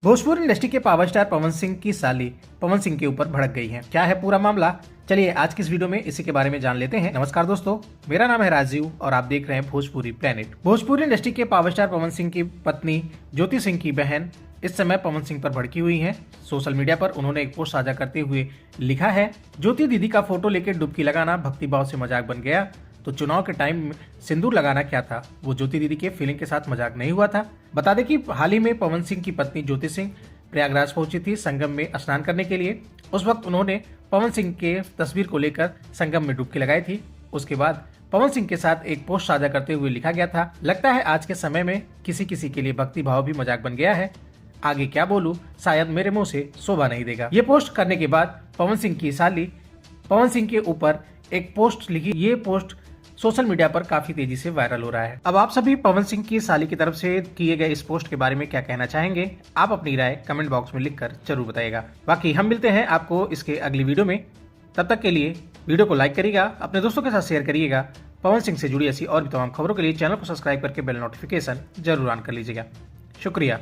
Bhojpuri industry के power star Pawan Singh की साली पवन सिंह के ऊपर भड़क गई हैं। क्या है पूरा मामला, चलिए आज की इस वीडियो में इसी के बारे में जान लेते हैं। नमस्कार दोस्तों, मेरा नाम है राजीव और आप देख रहे हैं भोजपुरी प्लेनेट। भोजपुरी इंडस्ट्री के पावर स्टार पवन सिंह की पत्नी ज्योति सिंह की बहन इस समय पवन सिंह पर भड़की हुई हैं। सोशल मीडिया पर उन्होंने एक पोस्ट साझा करते हुए लिखा है, ज्योति दीदी का फोटो लेकर डुबकी लगाना भक्तिभाव से मजाक बन गया, तो चुनाव के टाइम में सिंदूर लगाना क्या था, वो ज्योति दीदी के फीलिंग के साथ मजाक नहीं हुआ था। बता दें कि हाल ही में पवन सिंह की पत्नी ज्योति सिंह प्रयागराज पहुंची थी संगम में स्नान करने के लिए। उस वक्त उन्होंने पवन सिंह के तस्वीर को लेकर संगम में डुबकी लगाई थी। उसके बाद पवन सिंह के साथ एक पोस्ट साझा करते हुए लिखा गया था, लगता है आज के समय में किसी किसी के लिए भक्ति भाव भी मजाक बन गया है, आगे क्या बोलूं, शायद मेरे मुंह से शोभा नहीं देगा। ये पोस्ट करने के बाद पवन सिंह की साली पवन सिंह के ऊपर एक पोस्ट लिखी। ये पोस्ट सोशल मीडिया पर काफी तेजी से वायरल हो रहा है। अब आप सभी पवन सिंह की साली की तरफ से किए गए इस पोस्ट के बारे में क्या कहना चाहेंगे, आप अपनी राय कमेंट बॉक्स में लिखकर जरूर बताइएगा। बाकी हम मिलते हैं आपको इसके अगली वीडियो में, तब तक के लिए वीडियो को लाइक करिएगा, अपने दोस्तों के साथ शेयर करिएगा। पवन सिंह से जुड़ी ऐसी और भी तमाम खबरों के लिए चैनल को सब्सक्राइब करके बेल नोटिफिकेशन जरूर ऑन कर लीजिएगा। शुक्रिया।